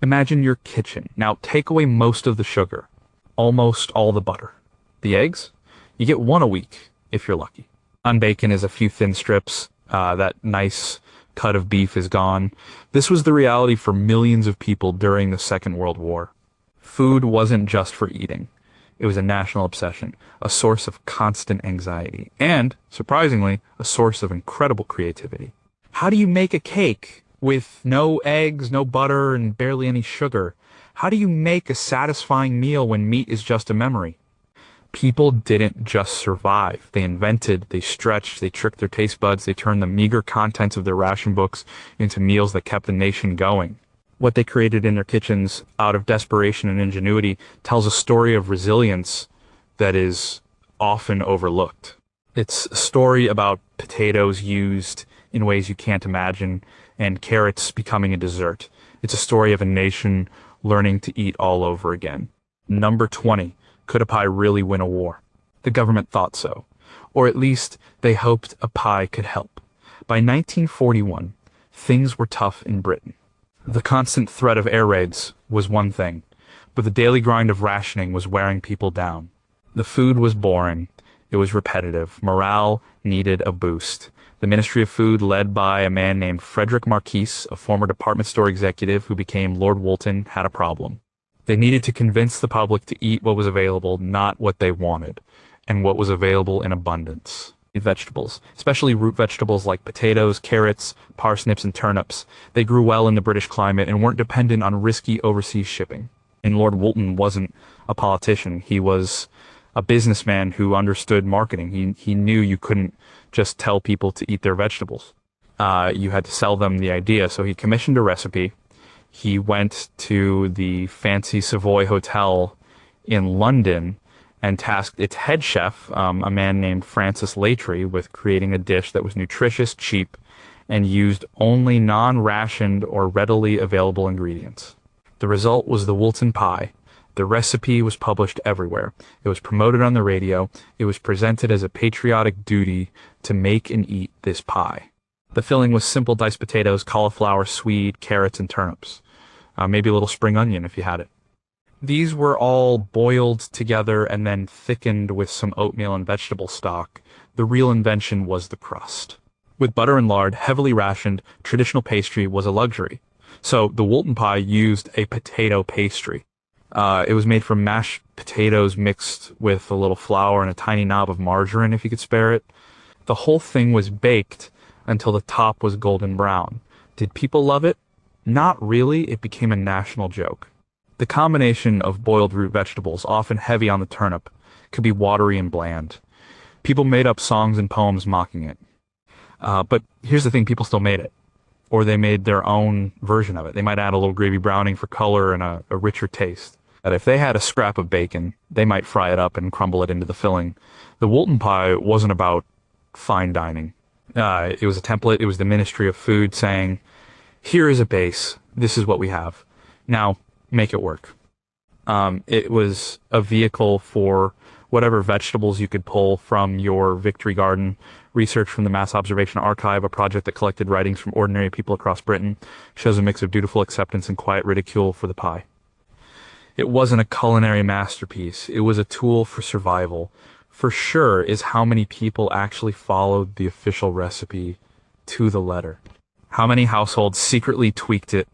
Imagine your kitchen. Now take away most of the sugar, almost all the butter. The eggs? You get one a week, if you're lucky. On bacon is a few thin strips. That nice cut of beef is gone. This was the reality for millions of people during the Second World War. Food wasn't just for eating. It was a national obsession, a source of constant anxiety, and, surprisingly, a source of incredible creativity. How do you make a cake with no eggs, no butter, and barely any sugar? How do you make a satisfying meal when meat is just a memory? People didn't just survive. They invented, they stretched, they tricked their taste buds, they turned the meager contents of their ration books into meals that kept the nation going. What they created in their kitchens out of desperation and ingenuity tells a story of resilience that is often overlooked. It's a story about potatoes used in ways you can't imagine and carrots becoming a dessert. It's a story of a nation learning to eat all over again. Number 20. Could a pie really win a war? The government thought so, or at least they hoped a pie could help. By 1941, things were tough in Britain. The constant threat of air raids was one thing, but the daily grind of rationing was wearing people down. The food was boring. It was repetitive. Morale needed a boost. The Ministry of Food, led by a man named Frederick Marquis, a former department store executive who became Lord Woolton, had a problem. They needed to convince the public to eat what was available, not what they wanted, and what was available in abundance. Vegetables, especially root vegetables like potatoes, carrots, parsnips, and turnips. They grew well in the British climate and weren't dependent on risky overseas shipping. And Lord Woolton wasn't a politician. He was a businessman who understood marketing. He knew you couldn't just tell people to eat their vegetables. You had to sell them the idea. So he commissioned a recipe. He went to the fancy Savoy Hotel in London and tasked its head chef, a man named Francis Latry, with creating a dish that was nutritious, cheap, and used only non-rationed or readily available ingredients. The result was the Woolton pie. The recipe was published everywhere. It was promoted on the radio. It was presented as a patriotic duty to make and eat this pie. The filling was simple diced potatoes, cauliflower, swede, carrots, and turnips. Maybe a little spring onion if you had it. These were all boiled together and then thickened with some oatmeal and vegetable stock. The real invention was the crust. With butter and lard, heavily rationed, traditional pastry was a luxury. So the Woolton pie used a potato pastry. It was made from mashed potatoes mixed with a little flour and a tiny knob of margarine if you could spare it. The whole thing was baked until the top was golden brown. Did people love it? Not really. It became a national joke. The combination of boiled root vegetables, often heavy on the turnip, could be watery and bland. People made up songs and poems mocking it. But here's the thing, people still made it. Or they made their own version of it. They might add a little gravy browning for color and a richer taste. But if they had a scrap of bacon, they might fry it up and crumble it into the filling. The Woolton pie wasn't about fine dining. It was a template. It was the Ministry of Food saying, here is a base. This is what we have. Now, make it work. It was a vehicle for whatever vegetables you could pull from your victory garden. Research from the Mass Observation Archive, a project that collected writings from ordinary people across Britain, shows a mix of dutiful acceptance and quiet ridicule for the pie. It wasn't a culinary masterpiece. It was a tool for survival. For sure is how many people actually followed the official recipe to the letter. How many households secretly tweaked it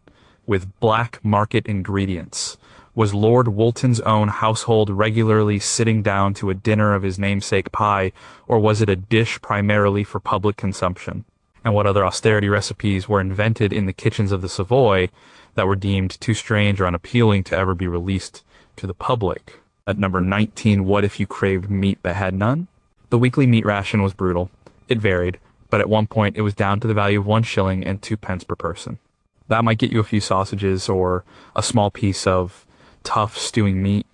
with black market ingredients? Was Lord Woolton's own household regularly sitting down to a dinner of his namesake pie, or was it a dish primarily for public consumption? And what other austerity recipes were invented in the kitchens of the Savoy that were deemed too strange or unappealing to ever be released to the public? At number 19, what if you craved meat but had none? The weekly meat ration was brutal. It varied, but at one point it was down to the value of 1 shilling and 2 pence per person. That might get you a few sausages or a small piece of tough stewing meat.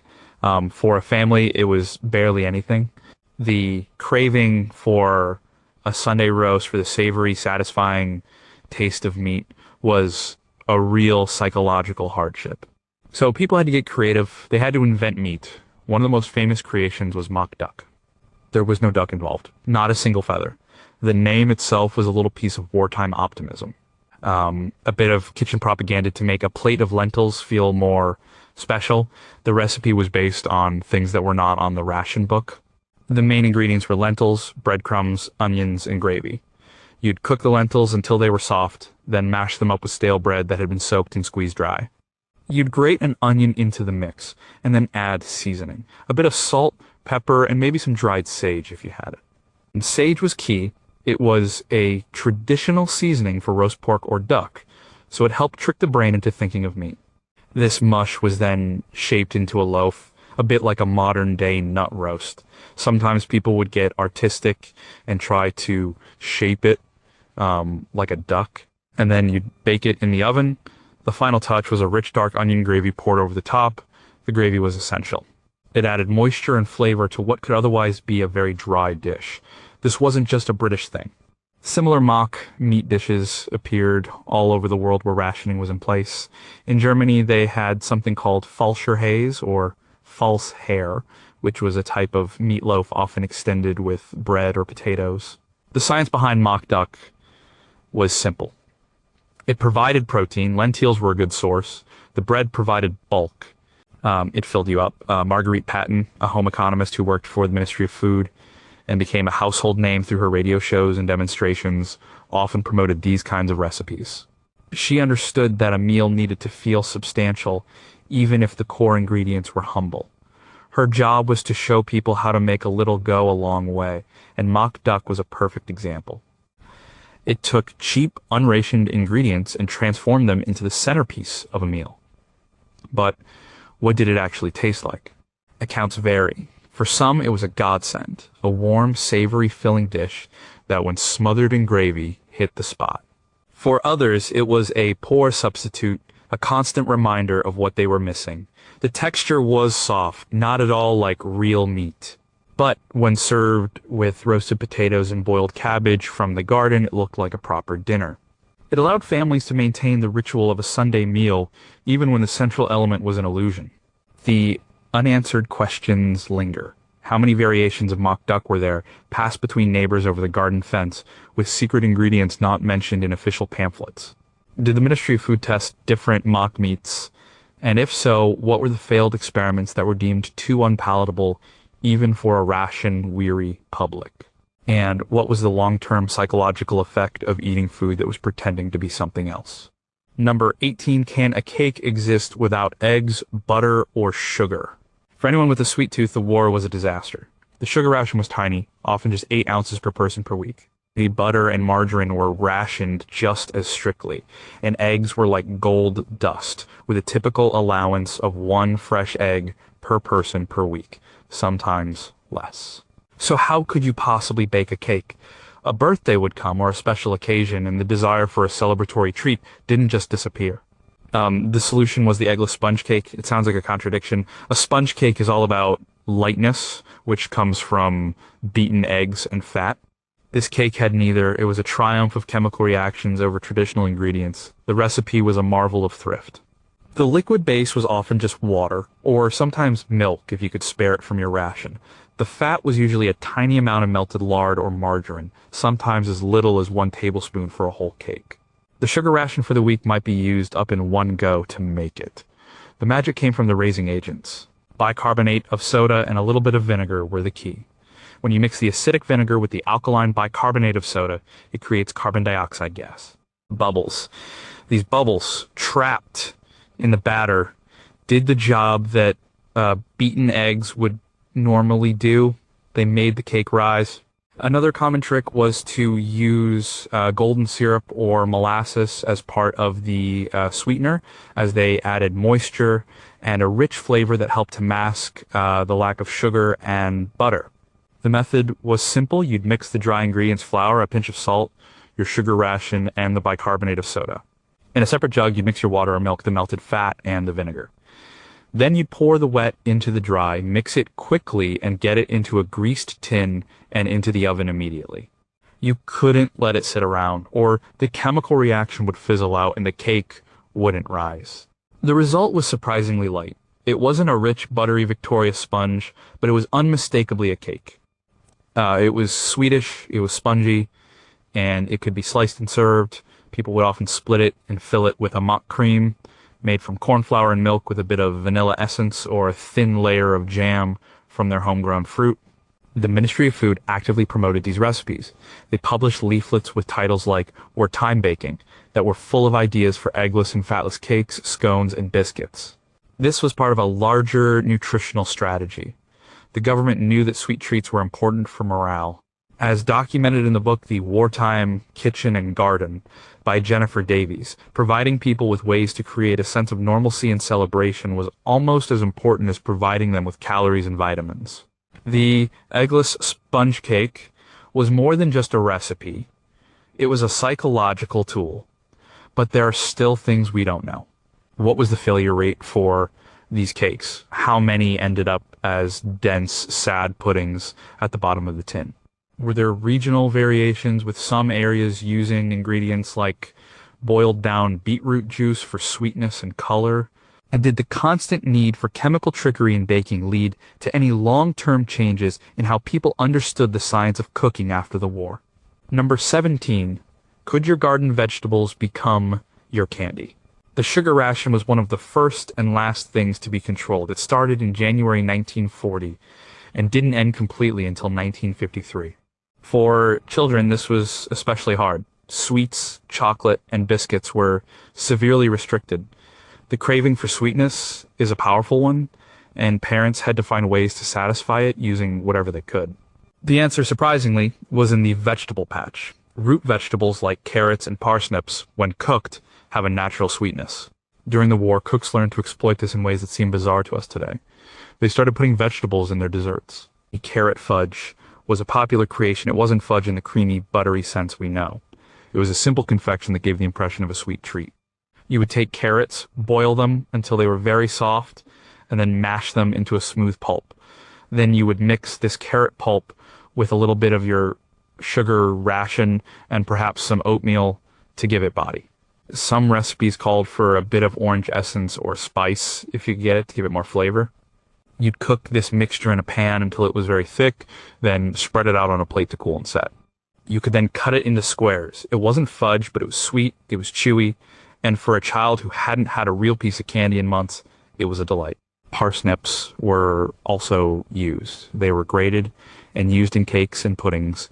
For a family, it was barely anything. The craving for a Sunday roast, for the savory, satisfying taste of meat, was a real psychological hardship. So people had to get creative. They had to invent meat. One of the most famous creations was mock duck. There was no duck involved, not a single feather. The name itself was a little piece of wartime optimism. a bit of kitchen propaganda to make a plate of lentils feel more special. The recipe was based on things that were not on the ration book. The main ingredients were lentils, breadcrumbs, onions, and gravy. You'd cook the lentils until they were soft, then mash them up with stale bread that had been soaked and squeezed dry. You'd grate an onion into the mix, and then add seasoning. A bit of salt, pepper, and maybe some dried sage if you had it. And sage was key. It was a traditional seasoning for roast pork or duck, so it helped trick the brain into thinking of meat. This mush was then shaped into a loaf, a bit like a modern-day nut roast. Sometimes people would get artistic and try to shape it like a duck, and then you'd bake it in the oven. The final touch was a rich dark onion gravy poured over the top. The gravy was essential. It added moisture and flavor to what could otherwise be a very dry dish. This wasn't just a British thing. Similar mock meat dishes appeared all over the world where rationing was in place. In Germany, they had something called falscher Käse, or false hare, which was a type of meatloaf often extended with bread or potatoes. The science behind mock duck was simple. It provided protein. Lentils were a good source. The bread provided bulk. It filled you up. Marguerite Patton, a home economist who worked for the Ministry of Food and became a household name through her radio shows and demonstrations, often promoted these kinds of recipes. She understood that a meal needed to feel substantial, even if the core ingredients were humble. Her job was to show people how to make a little go a long way, and mock duck was a perfect example. It took cheap, unrationed ingredients and transformed them into the centerpiece of a meal. But what did it actually taste like? Accounts vary. For some, it was a godsend, a warm, savory, filling dish that, when smothered in gravy, hit the spot. For others, it was a poor substitute, a constant reminder of what they were missing. The texture was soft, not at all like real meat. But when served with roasted potatoes and boiled cabbage from the garden, it looked like a proper dinner. It allowed families to maintain the ritual of a Sunday meal, even when the central element was an illusion. The unanswered questions linger. How many variations of mock duck were there, passed between neighbors over the garden fence, with secret ingredients not mentioned in official pamphlets? Did the Ministry of Food test different mock meats? And if so, what were the failed experiments that were deemed too unpalatable, even for a ration-weary public? And what was the long-term psychological effect of eating food that was pretending to be something else? Number 18, can a cake exist without eggs, butter, or sugar? For anyone with a sweet tooth, the war was a disaster. The sugar ration was tiny, often just 8 ounces per person per week. The butter and margarine were rationed just as strictly, and eggs were like gold dust, with a typical allowance of 1 fresh egg per person per week, sometimes less. So how could you possibly bake a cake? A birthday would come, or a special occasion, and the desire for a celebratory treat didn't just disappear. The solution was the eggless sponge cake. It sounds like a contradiction. A sponge cake is all about lightness, which comes from beaten eggs and fat. This cake had neither. It was a triumph of chemical reactions over traditional ingredients. The recipe was a marvel of thrift. The liquid base was often just water, or sometimes milk if you could spare it from your ration. The fat was usually a tiny amount of melted lard or margarine, sometimes as little as 1 tablespoon for a whole cake. The sugar ration for the week might be used up in one go to make it. The magic came from the raising agents. Bicarbonate of soda and a little bit of vinegar were the key. When you mix the acidic vinegar with the alkaline bicarbonate of soda, it creates carbon dioxide gas. Bubbles. These bubbles, trapped in the batter, did the job that beaten eggs would normally do. They made the cake rise. Another common trick was to use golden syrup or molasses as part of the sweetener, as they added moisture and a rich flavor that helped to mask the lack of sugar and butter. The method was simple. You'd mix the dry ingredients, flour, a pinch of salt, your sugar ration, and the bicarbonate of soda. In a separate jug, you'd mix your water or milk, the melted fat, and the vinegar. Then you'd pour the wet into the dry, mix it quickly, and get it into a greased tin and into the oven immediately. You couldn't let it sit around, or the chemical reaction would fizzle out and the cake wouldn't rise. The result was surprisingly light. It wasn't a rich, buttery Victoria sponge, but it was unmistakably a cake. It was Swedish, it was spongy, and it could be sliced and served. People would often split it and fill it with a mock cream made from corn flour and milk with a bit of vanilla essence or a thin layer of jam from their homegrown fruit. The Ministry of Food actively promoted these recipes. They published leaflets with titles like "Wartime Baking" that were full of ideas for eggless and fatless cakes, scones, and biscuits. This was part of a larger nutritional strategy. The government knew that sweet treats were important for morale. As documented in the book The Wartime Kitchen and Garden by Jennifer Davies, providing people with ways to create a sense of normalcy and celebration was almost as important as providing them with calories and vitamins. The eggless sponge cake was more than just a recipe. It was a psychological tool. But there are still things we don't know. What was the failure rate for these cakes? How many ended up as dense, sad puddings at the bottom of the tin? Were there regional variations, with some areas using ingredients like boiled down beetroot juice for sweetness and color? And did the constant need for chemical trickery in baking lead to any long-term changes in how people understood the science of cooking after the war? Number 17. Could your garden vegetables become your candy? The sugar ration was one of the first and last things to be controlled. It started in January 1940 and didn't end completely until 1953. For children, this was especially hard. Sweets, chocolate, and biscuits were severely restricted. The craving for sweetness is a powerful one, and parents had to find ways to satisfy it using whatever they could. The answer, surprisingly, was in the vegetable patch. Root vegetables like carrots and parsnips, when cooked, have a natural sweetness. During the war, cooks learned to exploit this in ways that seem bizarre to us today. They started putting vegetables in their desserts. Carrot fudge was a popular creation. It wasn't fudge in the creamy, buttery sense we know. It was a simple confection that gave the impression of a sweet treat. You would take carrots, boil them until they were very soft, and then mash them into a smooth pulp. Then you would mix this carrot pulp with a little bit of your sugar ration and perhaps some oatmeal to give it body. Some recipes called for a bit of orange essence or spice, if you could get it, to give it more flavor. You'd cook this mixture in a pan until it was very thick, then spread it out on a plate to cool and set. You could then cut it into squares. It wasn't fudge, but it was sweet, it was chewy, and for a child who hadn't had a real piece of candy in months, it was a delight. Parsnips were also used. They were grated and used in cakes and puddings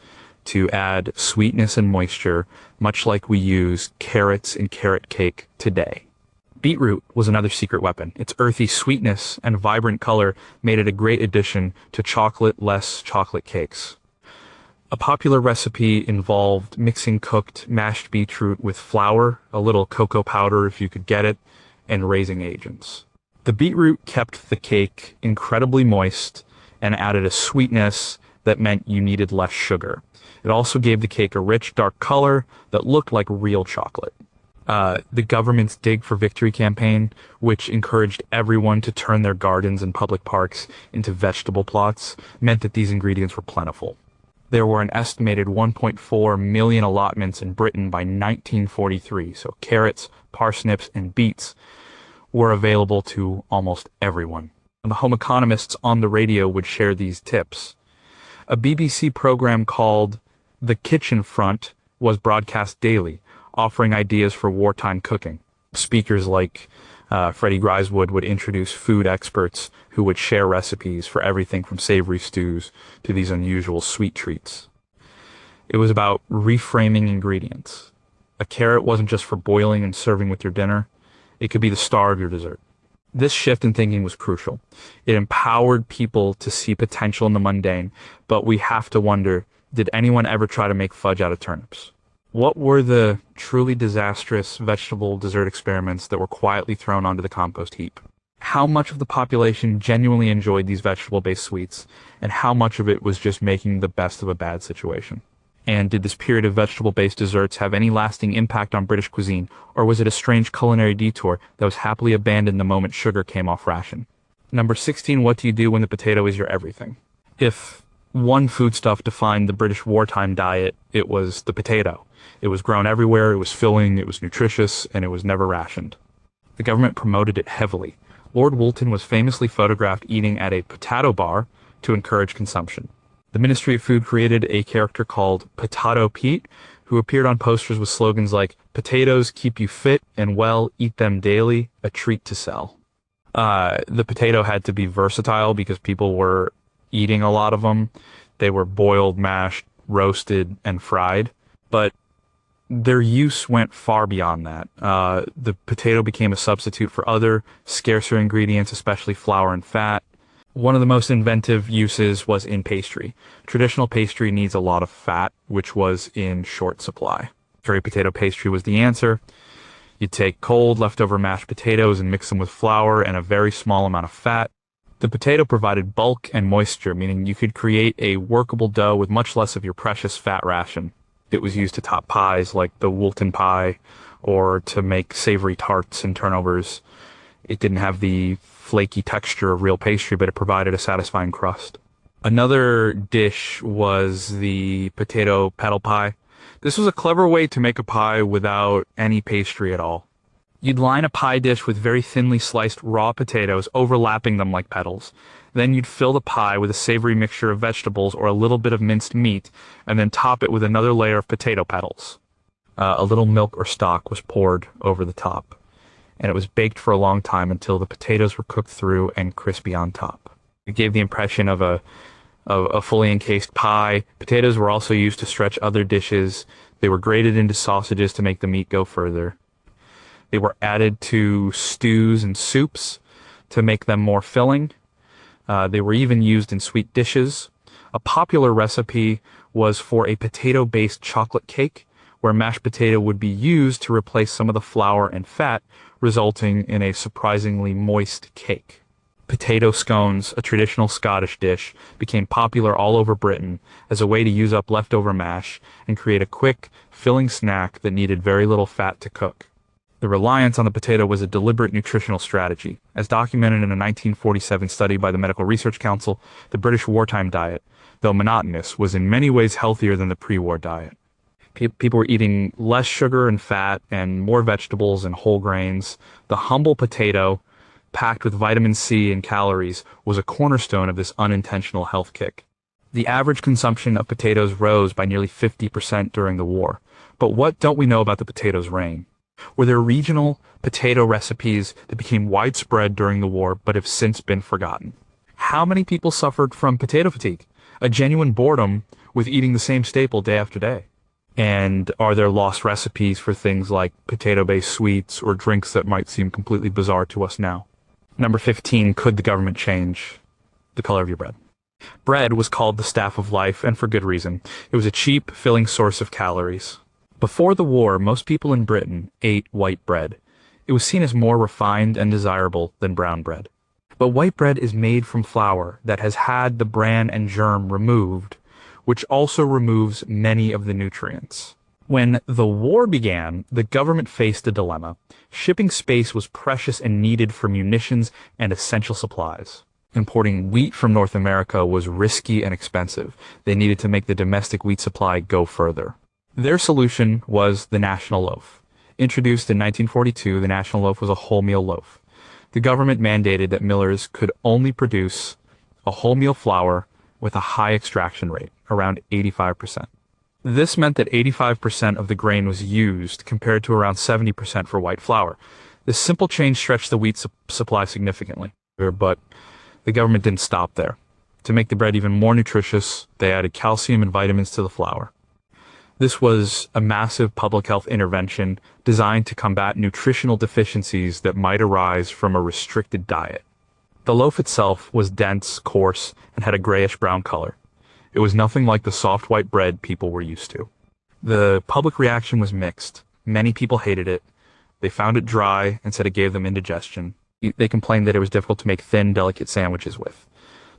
to add sweetness and moisture, much like we use carrots in carrot cake today. Beetroot was another secret weapon. Its earthy sweetness and vibrant color made it a great addition to chocolate-less chocolate cakes. A popular recipe involved mixing cooked mashed beetroot with flour, a little cocoa powder if you could get it, and raising agents. The beetroot kept the cake incredibly moist and added a sweetness that meant you needed less sugar. It also gave the cake a rich, dark color that looked like real chocolate. The government's Dig for Victory campaign, which encouraged everyone to turn their gardens and public parks into vegetable plots, meant that these ingredients were plentiful. There were an estimated 1.4 million allotments in Britain by 1943, so carrots, parsnips, and beets were available to almost everyone. And the home economists on the radio would share these tips. A BBC program called The Kitchen Front was broadcast daily, offering ideas for wartime cooking. Speakers like Freddie Griswold would introduce food experts who would share recipes for everything from savory stews to these unusual sweet treats. It was about reframing ingredients. A carrot wasn't just for boiling and serving with your dinner. It could be the star of your dessert. This shift in thinking was crucial. It empowered people to see potential in the mundane, but we have to wonder, did anyone ever try to make fudge out of turnips? What were the truly disastrous vegetable dessert experiments that were quietly thrown onto the compost heap? How much of the population genuinely enjoyed these vegetable-based sweets, and how much of it was just making the best of a bad situation? And did this period of vegetable-based desserts have any lasting impact on British cuisine, or was it a strange culinary detour that was happily abandoned the moment sugar came off ration? Number 16, what do you do when the potato is your everything? If one foodstuff defined the British wartime diet, it was the potato. It was grown everywhere, it was filling, it was nutritious, and it was never rationed. The government promoted it heavily. Lord Woolton was famously photographed eating at a potato bar to encourage consumption. The Ministry of Food created a character called Potato Pete, who appeared on posters with slogans like, "Potatoes keep you fit and well, eat them daily, a treat to sell." The potato had to be versatile because people were eating a lot of them. They were boiled, mashed, roasted, and fried. But their use went far beyond that. The potato became a substitute for other scarcer ingredients, especially flour and fat. One of the most inventive uses was in pastry. Traditional pastry needs a lot of fat, which was in short supply. Curry potato pastry was the answer. You'd take cold, leftover mashed potatoes and mix them with flour and a very small amount of fat. The potato provided bulk and moisture, meaning you could create a workable dough with much less of your precious fat ration. It was used to top pies like the Woolton pie or to make savory tarts and turnovers. It didn't have the flaky texture of real pastry, but it provided a satisfying crust. Another dish was the potato petal pie. This was a clever way to make a pie without any pastry at all. You'd line a pie dish with very thinly sliced raw potatoes, overlapping them like petals. Then you'd fill the pie with a savory mixture of vegetables or a little bit of minced meat, and then top it with another layer of potato petals. A little milk or stock was poured over the top, and it was baked for a long time until the potatoes were cooked through and crispy on top. It gave the impression of a fully encased pie. Potatoes were also used to stretch other dishes. They were grated into sausages to make the meat go further. They were added to stews and soups to make them more filling. They were even used in sweet dishes. A popular recipe was for a potato-based chocolate cake, where mashed potato would be used to replace some of the flour and fat, resulting in a surprisingly moist cake. Potato scones, a traditional Scottish dish, became popular all over Britain as a way to use up leftover mash and create a quick, filling snack that needed very little fat to cook. The reliance on the potato was a deliberate nutritional strategy. As documented in a 1947 study by the Medical Research Council, the British wartime diet, though monotonous, was in many ways healthier than the pre-war diet. People were eating less sugar and fat and more vegetables and whole grains. The humble potato, packed with vitamin C and calories, was a cornerstone of this unintentional health kick. The average consumption of potatoes rose by nearly 50% during the war. But what don't we know about the potato's reign? Were there regional potato recipes that became widespread during the war but have since been forgotten? How many people suffered from potato fatigue, a genuine boredom with eating the same staple day after day? And are there lost recipes for things like potato-based sweets or drinks that might seem completely bizarre to us now? Number 15, could the government change the color of your bread? Bread was called the staff of life, and for good reason. It was a cheap, filling source of calories. Before the war, most people in Britain ate white bread. It was seen as more refined and desirable than brown bread. But white bread is made from flour that has had the bran and germ removed, which also removes many of the nutrients. When the war began, the government faced a dilemma. Shipping space was precious and needed for munitions and essential supplies. Importing wheat from North America was risky and expensive. They needed to make the domestic wheat supply go further. Their solution was the national loaf. Introduced in 1942, the national loaf was a wholemeal loaf. The government mandated that millers could only produce a wholemeal flour with a high extraction rate, around 85%. This meant that 85% of the grain was used, compared to around 70% for white flour. This simple change stretched the wheat supply significantly. But the government didn't stop there. To make the bread even more nutritious, they added calcium and vitamins to the flour. This was a massive public health intervention designed to combat nutritional deficiencies that might arise from a restricted diet. The loaf itself was dense, coarse, and had a grayish-brown color. It was nothing like the soft white bread people were used to. The public reaction was mixed. Many people hated it. They found it dry and said it gave them indigestion. They complained that it was difficult to make thin, delicate sandwiches with.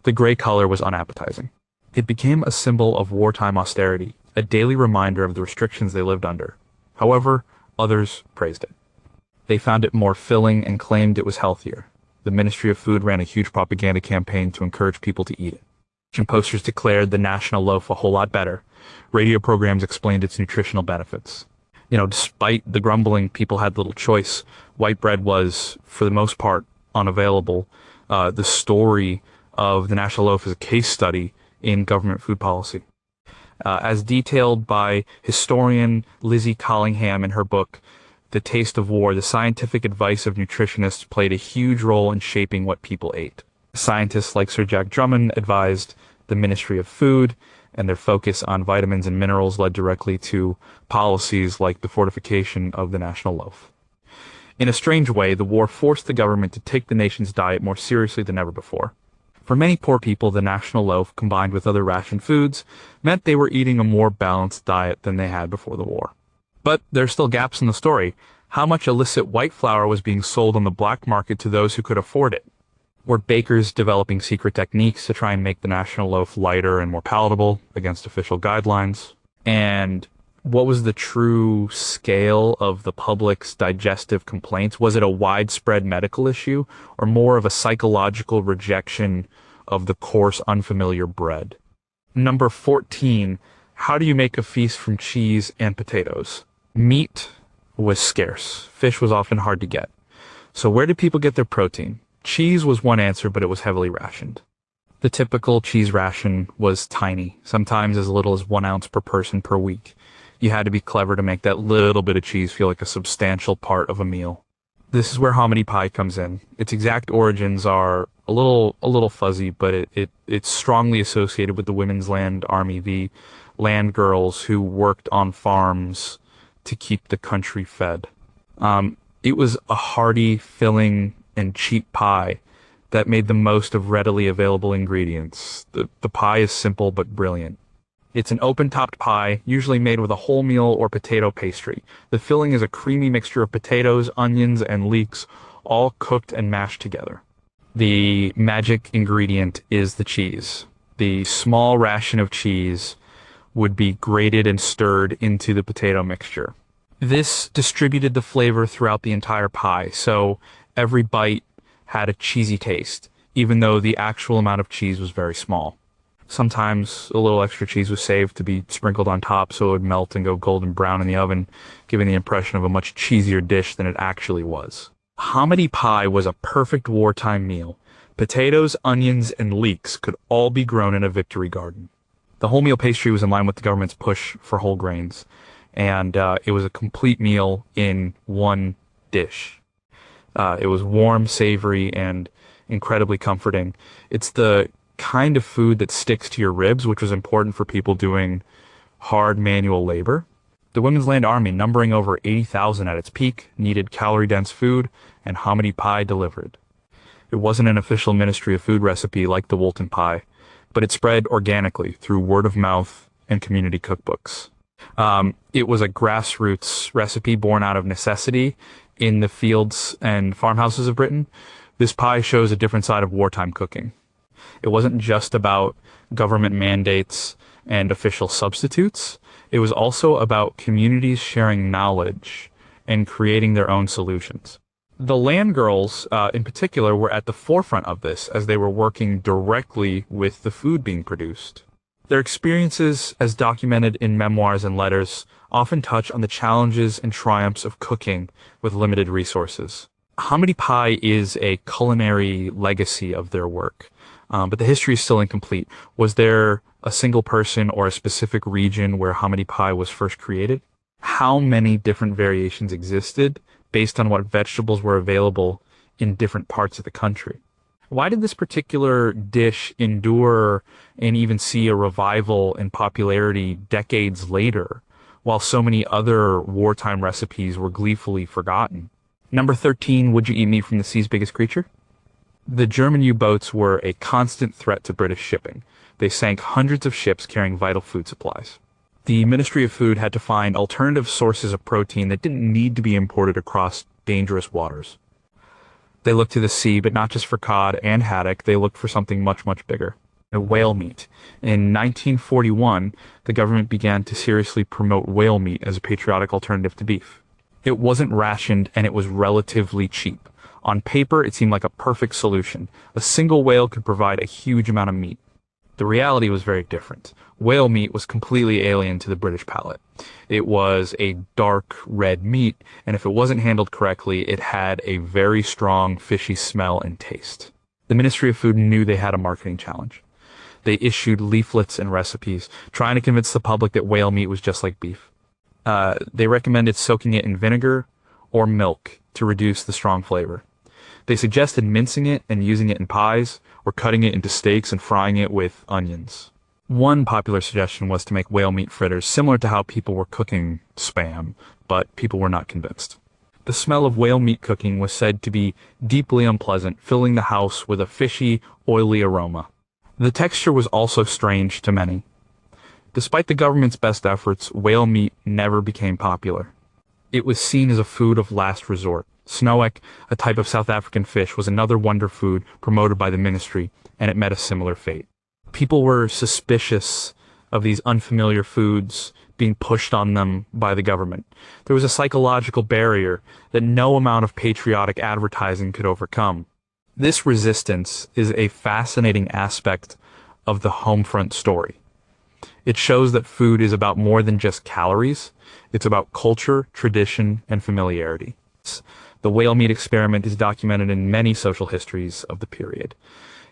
The gray color was unappetizing. It became a symbol of wartime austerity, a daily reminder of the restrictions they lived under. However, others praised it. They found it more filling and claimed it was healthier. The Ministry of Food ran a huge propaganda campaign to encourage people to eat it. Posters declared the national loaf a whole lot better. Radio programs explained its nutritional benefits. Despite the grumbling, people had little choice. White bread was, for the most part, unavailable. The story of the national loaf is a case study in government food policy. As detailed by historian Lizzie Collingham in her book, The Taste of War, the scientific advice of nutritionists played a huge role in shaping what people ate. Scientists like Sir Jack Drummond advised the Ministry of Food, and their focus on vitamins and minerals led directly to policies like the fortification of the national loaf. In a strange way, the war forced the government to take the nation's diet more seriously than ever before. For many poor people, the national loaf, combined with other ration foods, meant they were eating a more balanced diet than they had before the war. But there are still gaps in the story. How much illicit white flour was being sold on the black market to those who could afford it? Were bakers developing secret techniques to try and make the national loaf lighter and more palatable against official guidelines? And what was the true scale of the public's digestive complaints? Was it a widespread medical issue or more of a psychological rejection of the coarse, unfamiliar bread? Number 14, how do you make a feast from cheese and potatoes? Meat was scarce. Fish was often hard to get. So where did people get their protein? Cheese was one answer, but it was heavily rationed. The typical cheese ration was tiny, sometimes as little as 1 ounce per person per week. You had to be clever to make that little bit of cheese feel like a substantial part of a meal. This is where hominy pie comes in. Its exact origins are a little fuzzy, but it's strongly associated with the Women's Land Army, the land girls who worked on farms to keep the country fed. It was a hearty, filling, and cheap pie that made the most of readily available ingredients. The pie is simple but brilliant. It's an open-topped pie, usually made with a wholemeal or potato pastry. The filling is a creamy mixture of potatoes, onions, and leeks, all cooked and mashed together. The magic ingredient is the cheese. The small ration of cheese would be grated and stirred into the potato mixture. This distributed the flavor throughout the entire pie, so every bite had a cheesy taste, even though the actual amount of cheese was very small. Sometimes a little extra cheese was saved to be sprinkled on top so it would melt and go golden brown in the oven, giving the impression of a much cheesier dish than it actually was. Hominy pie was a perfect wartime meal. Potatoes, onions, and leeks could all be grown in a victory garden. The wholemeal pastry was in line with the government's push for whole grains, and it was a complete meal in one dish. It was warm, savory, and incredibly comforting. It's the kind of food that sticks to your ribs, which was important for people doing hard manual labor. The Women's Land Army, numbering over 80,000 at its peak, needed calorie-dense food, and hominy pie delivered. It wasn't an official Ministry of Food recipe like the Woolton pie, but it spread organically through word of mouth and community cookbooks. It was a grassroots recipe born out of necessity in the fields and farmhouses of Britain. This pie shows a different side of wartime cooking. It wasn't just about government mandates and official substitutes. It was also about communities sharing knowledge and creating their own solutions. The land girls, in particular, were at the forefront of this as they were working directly with the food being produced. Their experiences, as documented in memoirs and letters, often touch on the challenges and triumphs of cooking with limited resources. Hominy pie is a culinary legacy of their work, but the history is still incomplete. Was there a single person or a specific region where hominy pie was first created? How many different variations existed based on what vegetables were available in different parts of the country? Why did this particular dish endure and even see a revival in popularity decades later, while so many other wartime recipes were gleefully forgotten? Number 13, would you eat meat from the sea's biggest creature? The German U-boats were a constant threat to British shipping. They sank hundreds of ships carrying vital food supplies. The Ministry of Food had to find alternative sources of protein that didn't need to be imported across dangerous waters. They looked to the sea, but not just for cod and haddock. They looked for something much, much bigger. Whale meat. In 1941, the government began to seriously promote whale meat as a patriotic alternative to beef. It wasn't rationed, and it was relatively cheap. On paper, it seemed like a perfect solution. A single whale could provide a huge amount of meat. The reality was very different. Whale meat was completely alien to the British palate. It was a dark red meat, and if it wasn't handled correctly, it had a very strong fishy smell and taste. The Ministry of Food knew they had a marketing challenge. They issued leaflets and recipes, trying to convince the public that whale meat was just like beef. They recommended soaking it in vinegar or milk to reduce the strong flavor. They suggested mincing it and using it in pies, or cutting it into steaks and frying it with onions. One popular suggestion was to make whale meat fritters, similar to how people were cooking Spam, but people were not convinced. The smell of whale meat cooking was said to be deeply unpleasant, filling the house with a fishy, oily aroma. The texture was also strange to many. Despite the government's best efforts, whale meat never became popular. It was seen as a food of last resort. Snoek, a type of South African fish, was another wonder food promoted by the ministry, and it met a similar fate. People were suspicious of these unfamiliar foods being pushed on them by the government. There was a psychological barrier that no amount of patriotic advertising could overcome. This resistance is a fascinating aspect of the Homefront story. It shows that food is about more than just calories. It's about culture, tradition, and familiarity. The whale meat experiment is documented in many social histories of the period.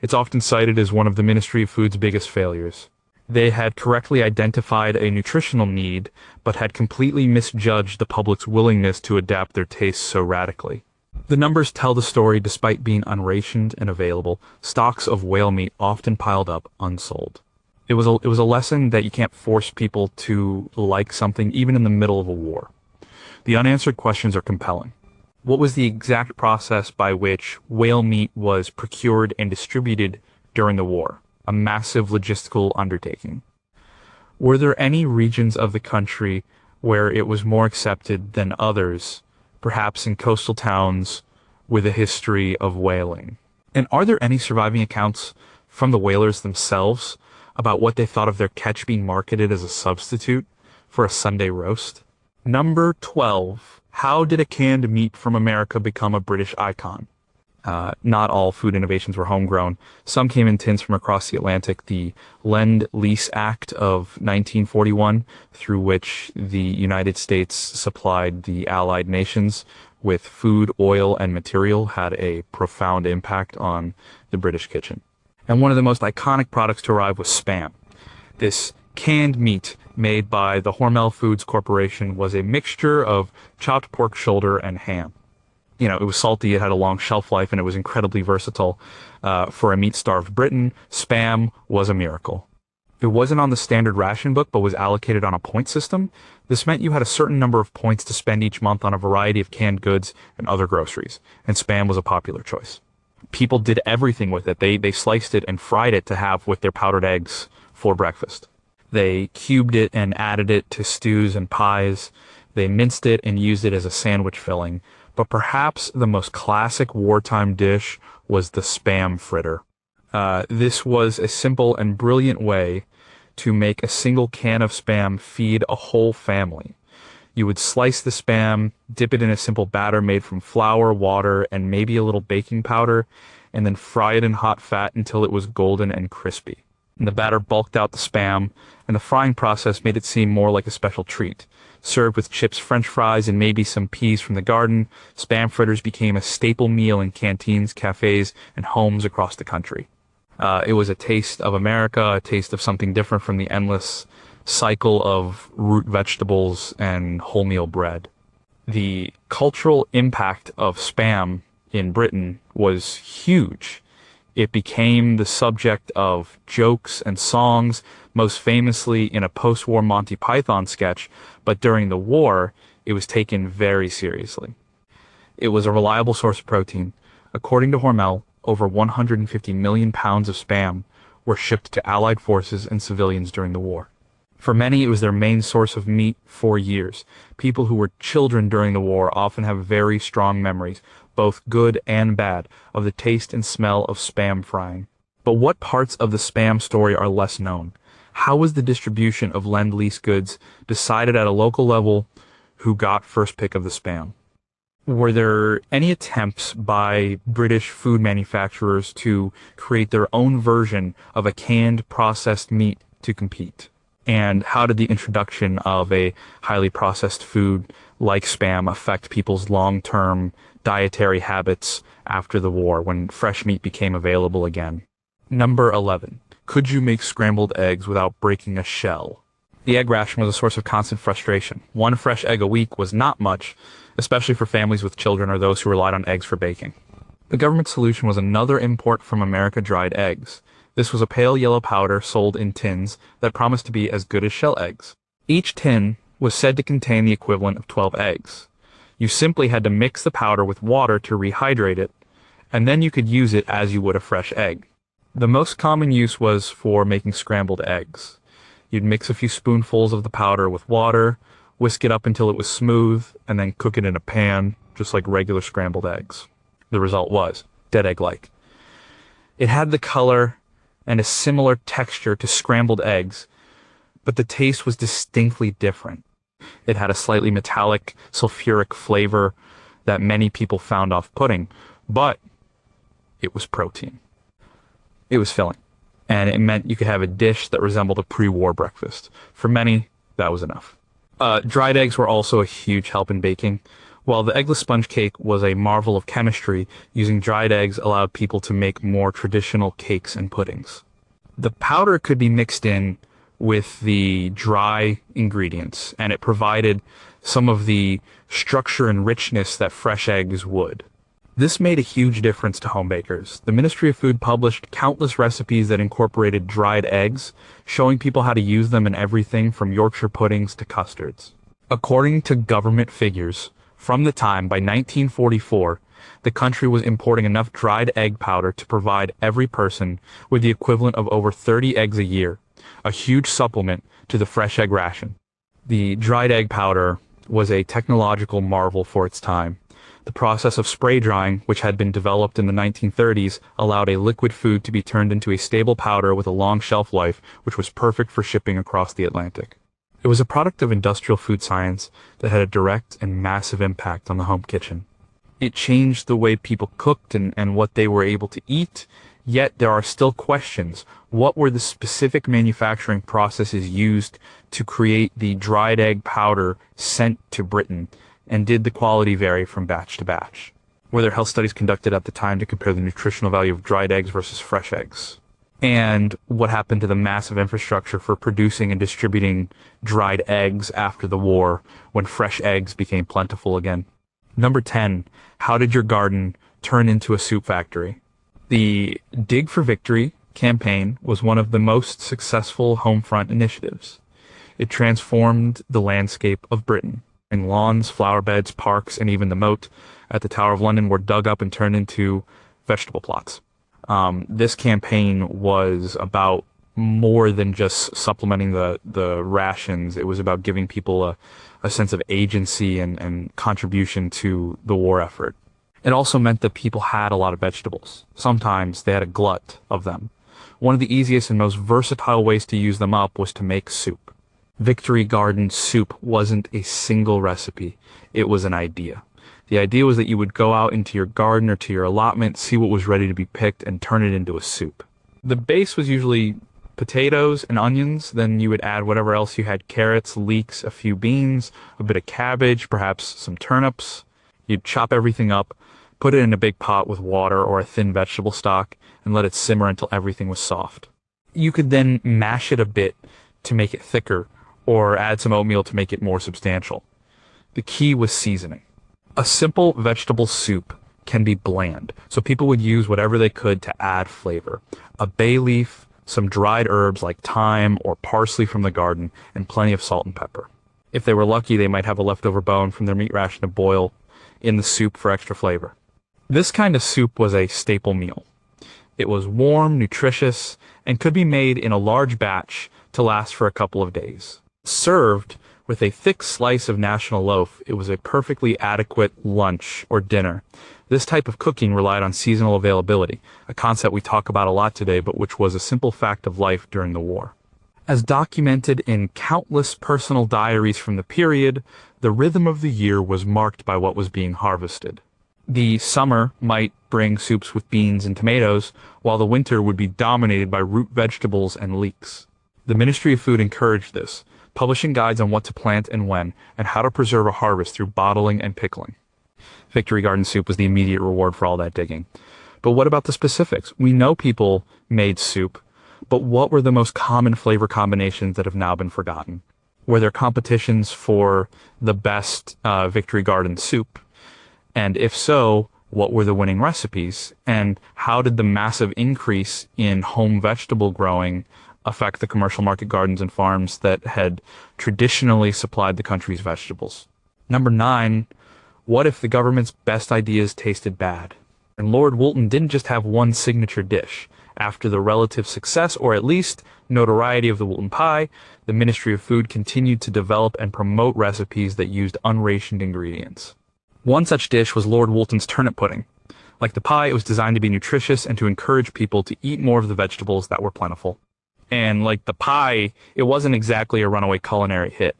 It's often cited as one of the Ministry of Food's biggest failures. They had correctly identified a nutritional need, but had completely misjudged the public's willingness to adapt their tastes so radically. The numbers tell the story. Despite being unrationed and available, stocks of whale meat often piled up unsold. It was a lesson that you can't force people to like something even in the middle of a war. The unanswered questions are compelling. What was the exact process by which whale meat was procured and distributed during the war? A massive logistical undertaking. Were there any regions of the country where it was more accepted than others, perhaps in coastal towns with a history of whaling? And are there any surviving accounts from the whalers themselves about what they thought of their catch being marketed as a substitute for a Sunday roast? Number 12. How did a canned meat from America become a British icon? Not all food innovations were homegrown. Some came in tins from across the Atlantic. The Lend-Lease Act of 1941, through which the United States supplied the Allied nations with food, oil, and material, had a profound impact on the British kitchen. And one of the most iconic products to arrive was Spam. This canned meat made by the Hormel Foods Corporation was a mixture of chopped pork shoulder and ham. You know, it was salty, it had a long shelf life, and it was incredibly versatile. For a meat-starved Britain, Spam was a miracle. It wasn't on the standard ration book, but was allocated on a point system. This meant you had a certain number of points to spend each month on a variety of canned goods and other groceries, and Spam was a popular choice. People did everything with it. They sliced it and fried it to have with their powdered eggs for breakfast. They cubed it and added it to stews and pies. They minced it and used it as a sandwich filling. But perhaps the most classic wartime dish was the Spam fritter. This was a simple and brilliant way to make a single can of Spam feed a whole family. You would slice the Spam, dip it in a simple batter made from flour, water, and maybe a little baking powder, and then fry it in hot fat until it was golden and crispy. And the batter bulked out the Spam, and the frying process made it seem more like a special treat. Served with chips, French fries, and maybe some peas from the garden, Spam fritters became a staple meal in canteens, cafes, and homes across the country. It was a taste of America, a taste of something different from the endless cycle of root vegetables and wholemeal bread. The cultural impact of Spam in Britain was huge. It became the subject of jokes and songs, most famously in a post-war Monty Python sketch, but during the war, it was taken very seriously. It was a reliable source of protein. According to Hormel, over 150 million pounds of Spam were shipped to Allied forces and civilians during the war. For many, it was their main source of meat for years. People who were children during the war often have very strong memories, both good and bad, of the taste and smell of Spam frying. But what parts of the Spam story are less known? How was the distribution of Lend-Lease goods decided at a local level? Who got first pick of the Spam? Were there any attempts by British food manufacturers to create their own version of a canned processed meat to compete? And how did the introduction of a highly processed food like Spam affect people's long-term dietary habits after the war when fresh meat became available again? Number 11. Could you make scrambled eggs without breaking a shell? The egg ration was a source of constant frustration. One fresh egg a week was not much, especially for families with children or those who relied on eggs for baking. The government solution was another import from America: dried eggs. This was a pale yellow powder sold in tins that promised to be as good as shell eggs. Each tin was said to contain the equivalent of 12 eggs. You simply had to mix the powder with water to rehydrate it, and then you could use it as you would a fresh egg. The most common use was for making scrambled eggs. You'd mix a few spoonfuls of the powder with water, whisk it up until it was smooth, and then cook it in a pan, just like regular scrambled eggs. The result was dead egg-like. It had the color and a similar texture to scrambled eggs, but the taste was distinctly different. It had a slightly metallic, sulfuric flavor that many people found off-putting, but it was protein. It was filling, and it meant you could have a dish that resembled a pre-war breakfast. For many, that was enough. Dried eggs were also a huge help in baking. While the eggless sponge cake was a marvel of chemistry, using dried eggs allowed people to make more traditional cakes and puddings. The powder could be mixed in with the dry ingredients, and it provided some of the structure and richness that fresh eggs would. This made a huge difference to home bakers. The Ministry of Food published countless recipes that incorporated dried eggs, showing people how to use them in everything from Yorkshire puddings to custards. According to government figures, from the time, by 1944, the country was importing enough dried egg powder to provide every person with the equivalent of over 30 eggs a year, a huge supplement to the fresh egg ration. The dried egg powder was a technological marvel for its time. The process of spray drying, which had been developed in the 1930s, allowed a liquid food to be turned into a stable powder with a long shelf life, which was perfect for shipping across the Atlantic. It was a product of industrial food science that had a direct and massive impact on the home kitchen. It changed the way people cooked and what they were able to eat, yet there are still questions. What were the specific manufacturing processes used to create the dried egg powder sent to Britain? And did the quality vary from batch to batch? Were there health studies conducted at the time to compare the nutritional value of dried eggs versus fresh eggs? And what happened to the massive infrastructure for producing and distributing dried eggs after the war when fresh eggs became plentiful again? Number 10, how did your garden turn into a soup factory? The Dig for Victory campaign was one of the most successful home front initiatives. It transformed the landscape of Britain. And lawns, flower beds, parks, and even the moat at the Tower of London were dug up and turned into vegetable plots. This campaign was about more than just supplementing the rations. It was about giving people a sense of agency and contribution to the war effort. It also meant that people had a lot of vegetables. Sometimes they had a glut of them. One of the easiest and most versatile ways to use them up was to make soup. Victory Garden soup wasn't a single recipe, it was an idea. The idea was that you would go out into your garden or to your allotment, see what was ready to be picked, and turn it into a soup. The base was usually potatoes and onions, then you would add whatever else you had: carrots, leeks, a few beans, a bit of cabbage, perhaps some turnips. You'd chop everything up, put it in a big pot with water or a thin vegetable stock, and let it simmer until everything was soft. You could then mash it a bit to make it thicker, or add some oatmeal to make it more substantial. The key was seasoning. A simple vegetable soup can be bland, so people would use whatever they could to add flavor. A bay leaf, some dried herbs like thyme or parsley from the garden, and plenty of salt and pepper. If they were lucky, they might have a leftover bone from their meat ration to boil in the soup for extra flavor. This kind of soup was a staple meal. It was warm, nutritious, and could be made in a large batch to last for a couple of days. Served with a thick slice of national loaf, it was a perfectly adequate lunch or dinner. This type of cooking relied on seasonal availability, a concept we talk about a lot today, but which was a simple fact of life during the war. As documented in countless personal diaries from the period, the rhythm of the year was marked by what was being harvested. The summer might bring soups with beans and tomatoes, while the winter would be dominated by root vegetables and leeks. The Ministry of Food encouraged this, publishing guides on what to plant and when, and how to preserve a harvest through bottling and pickling. Victory Garden soup was the immediate reward for all that digging. But what about the specifics? We know people made soup, but what were the most common flavor combinations that have now been forgotten? Were there competitions for the best Victory Garden soup? And if so, what were the winning recipes? And how did the massive increase in home vegetable growing affect the commercial market gardens and farms that had traditionally supplied the country's vegetables? Number 9, what if the government's best ideas tasted bad? And Lord Woolton didn't just have one signature dish. After the relative success, or at least notoriety, of the Woolton pie, the Ministry of Food continued to develop and promote recipes that used unrationed ingredients. One such dish was Lord Woolton's turnip pudding. Like the pie, it was designed to be nutritious and to encourage people to eat more of the vegetables that were plentiful. And like the pie, it wasn't exactly a runaway culinary hit.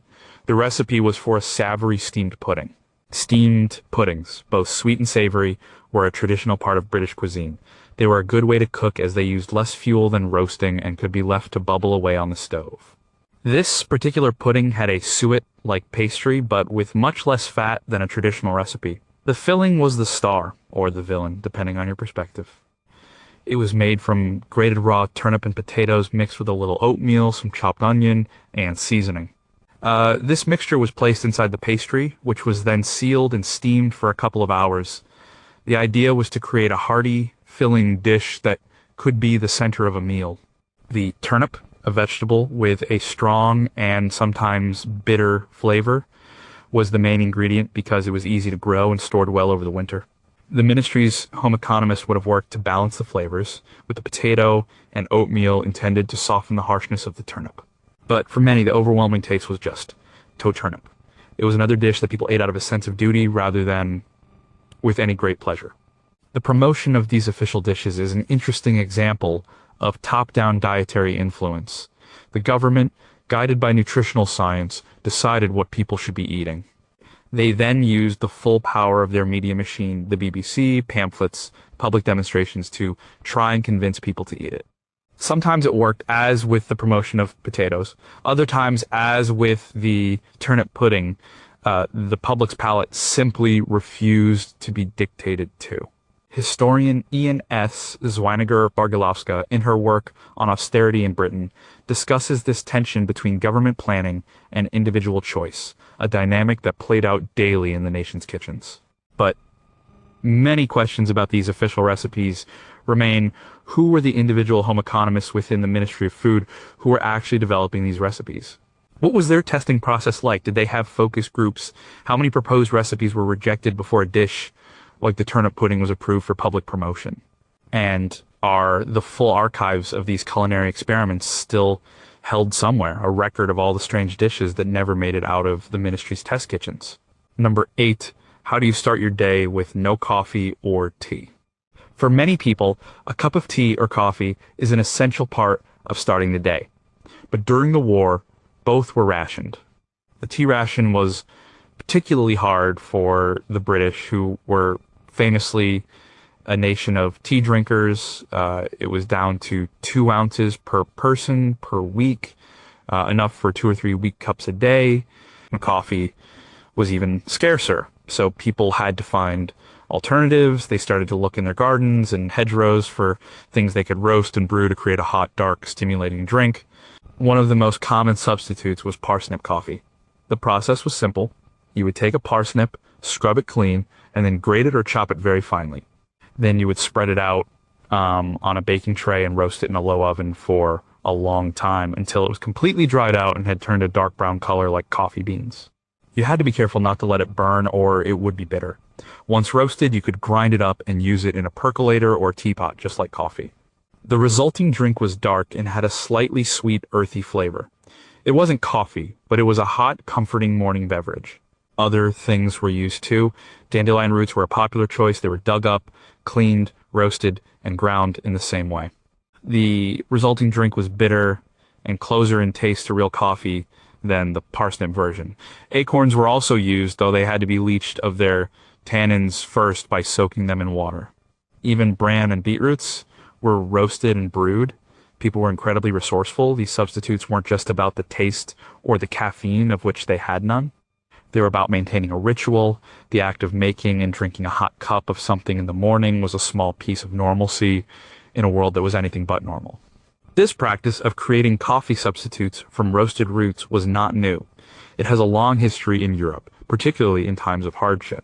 The recipe was for a savory steamed pudding. Steamed puddings, both sweet and savory, were a traditional part of British cuisine. They were a good way to cook as they used less fuel than roasting and could be left to bubble away on the stove. This particular pudding had a suet-like pastry, but with much less fat than a traditional recipe. The filling was the star, or the villain, depending on your perspective. It was made from grated raw turnip and potatoes mixed with a little oatmeal, some chopped onion, and seasoning. This mixture was placed inside the pastry, which was then sealed and steamed for a couple of hours. The idea was to create a hearty, filling dish that could be the center of a meal. The turnip, a vegetable with a strong and sometimes bitter flavor, was the main ingredient because it was easy to grow and stored well over the winter. The ministry's home economists would have worked to balance the flavors, with the potato and oatmeal intended to soften the harshness of the turnip. But for many, the overwhelming taste was just toe turnip. It was another dish that people ate out of a sense of duty rather than with any great pleasure. The promotion of these official dishes is an interesting example of top-down dietary influence. The government, guided by nutritional science, decided what people should be eating. They then used the full power of their media machine, the BBC, pamphlets, public demonstrations, to try and convince people to eat it. Sometimes it worked, as with the promotion of potatoes. Other times, as with the turnip pudding, the public's palate simply refused to be dictated to. Historian Ian S. Zwijniger-Bargelowska, in her work on austerity in Britain, discusses this tension between government planning and individual choice, a dynamic that played out daily in the nation's kitchens. But many questions about these official recipes remain. Who were the individual home economists within the Ministry of Food who were actually developing these recipes? What was their testing process like? Did they have focus groups? How many proposed recipes were rejected before a dish like the turnip pudding was approved for public promotion? And are the full archives of these culinary experiments still held somewhere, a record of all the strange dishes that never made it out of the ministry's test kitchens? Number 8, how do you start your day with no coffee or tea? For many people, a cup of tea or coffee is an essential part of starting the day. But during the war, both were rationed. The tea ration was particularly hard for the British, who were famously a nation of tea drinkers. It was down to 2 ounces per person per week, enough for 2 or 3 week cups a day. And coffee was even scarcer, so people had to find alternatives. They started to look in their gardens and hedgerows for things they could roast and brew to create a hot, dark, stimulating drink. One of the most common substitutes was parsnip coffee. The process was simple. You would take a parsnip, scrub it clean, and then grate it or chop it very finely. Then you would spread it out on a baking tray and roast it in a low oven for a long time until it was completely dried out and had turned a dark brown color like coffee beans. You had to be careful not to let it burn or it would be bitter. Once roasted, you could grind it up and use it in a percolator or teapot, just like coffee. The resulting drink was dark and had a slightly sweet, earthy flavor. It wasn't coffee, but it was a hot, comforting morning beverage. Other things were used too. Dandelion roots were a popular choice. They were dug up, cleaned, roasted, and ground in the same way. The resulting drink was bitter and closer in taste to real coffee than the parsnip version. Acorns were also used, though they had to be leached of their tannins first by soaking them in water. Even bran and beetroots were roasted and brewed. People were incredibly resourceful. These substitutes weren't just about the taste or the caffeine, of which they had none. They were about maintaining a ritual. The act of making and drinking a hot cup of something in the morning was a small piece of normalcy in a world that was anything but normal. This practice of creating coffee substitutes from roasted roots was not new. It has a long history in Europe, particularly in times of hardship.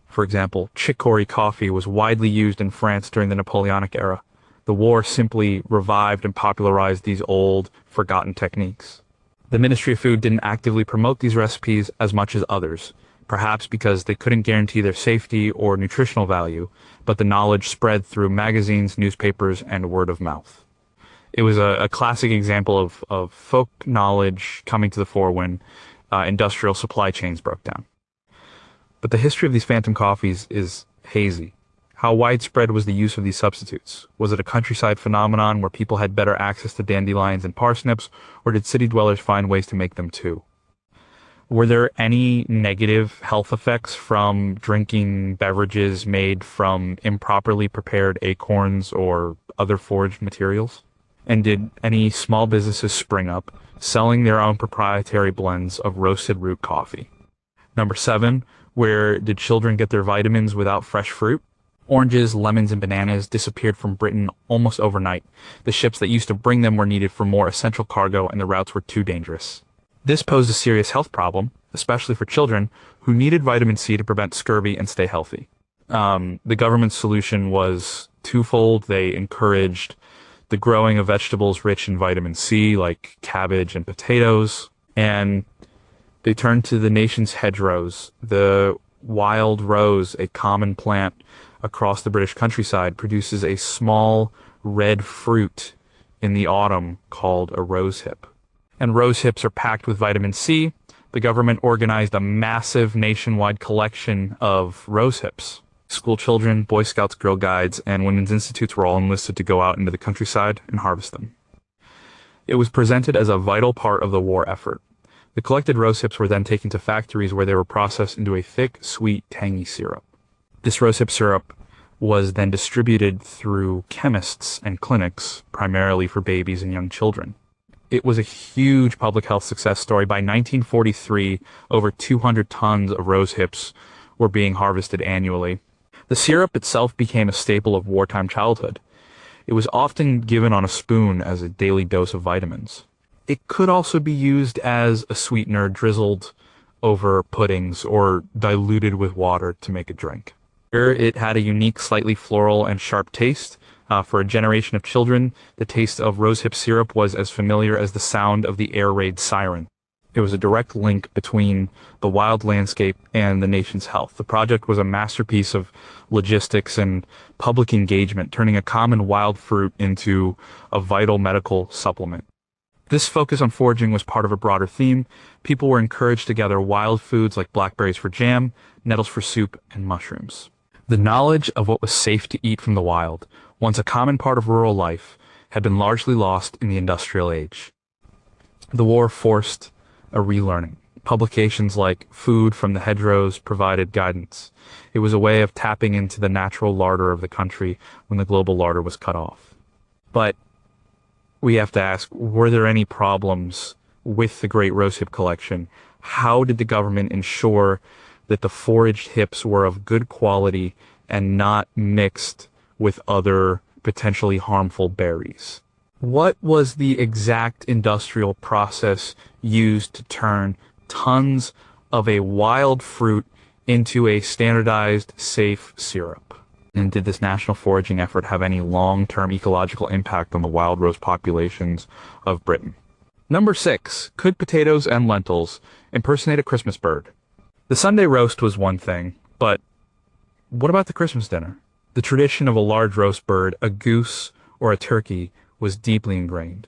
For example, chicory coffee was widely used in France during the Napoleonic era. The war simply revived and popularized these old, forgotten techniques. The Ministry of Food didn't actively promote these recipes as much as others, perhaps because they couldn't guarantee their safety or nutritional value, but the knowledge spread through magazines, newspapers, and word of mouth. It was a classic example of folk knowledge coming to the fore when industrial supply chains broke down. But the history of these phantom coffees is hazy. How widespread was the use of these substitutes? Was it a countryside phenomenon where people had better access to dandelions and parsnips, or did city dwellers find ways to make them too? Were there any negative health effects from drinking beverages made from improperly prepared acorns or other foraged materials? And did any small businesses spring up, selling their own proprietary blends of roasted root coffee? Number 7, where did children get their vitamins without fresh fruit? Oranges, lemons, and bananas disappeared from Britain almost overnight. The ships that used to bring them were needed for more essential cargo, and the routes were too dangerous. This posed a serious health problem, especially for children who needed vitamin C to prevent scurvy and stay healthy. The government's solution was twofold. They encouraged the growing of vegetables rich in vitamin C, like cabbage and potatoes, and they turned to the nation's hedgerows. The wild rose, a common plant across the British countryside, produces a small red fruit in the autumn called a rosehip. And rosehips are packed with vitamin C. The government organized a massive nationwide collection of rosehips. School children, Boy Scouts, Girl Guides, and women's institutes were all enlisted to go out into the countryside and harvest them. It was presented as a vital part of the war effort. The collected rosehips were then taken to factories where they were processed into a thick, sweet, tangy syrup. This rosehip syrup was then distributed through chemists and clinics, primarily for babies and young children. It was a huge public health success story. By 1943, over 200 tons of rosehips were being harvested annually. The syrup itself became a staple of wartime childhood. It was often given on a spoon as a daily dose of vitamins. It could also be used as a sweetener, drizzled over puddings or diluted with water to make a drink. It had a unique, slightly floral and sharp taste. For a generation of children, the taste of rosehip syrup was as familiar as the sound of the air raid siren. It was a direct link between the wild landscape and the nation's health. The project was a masterpiece of logistics and public engagement, turning a common wild fruit into a vital medical supplement. This focus on foraging was part of a broader theme. People were encouraged to gather wild foods like blackberries for jam, nettles for soup, and mushrooms. The knowledge of what was safe to eat from the wild, once a common part of rural life, had been largely lost in the industrial age. The war forced a relearning. Publications like Food from the Hedgerows provided guidance. It was a way of tapping into the natural larder of the country when the global larder was cut off. But we have to ask, were there any problems with the Great Rosehip Collection? How did the government ensure that the foraged hips were of good quality and not mixed with other potentially harmful berries? What was the exact industrial process used to turn tons of a wild fruit into a standardized, safe syrup? And did this national foraging effort have any long-term ecological impact on the wild rose populations of Britain? Number 6, could potatoes and lentils impersonate a Christmas bird? The Sunday roast was one thing, but what about the Christmas dinner? The tradition of a large roast bird, a goose or a turkey, was deeply ingrained.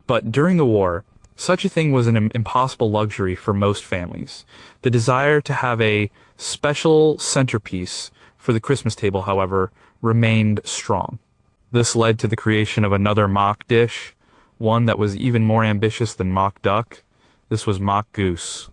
But during the war, such a thing was an impossible luxury for most families. The desire to have a special centerpiece for the Christmas table, however, remained strong. This led to the creation of another mock dish, one that was even more ambitious than mock duck. This was mock goose.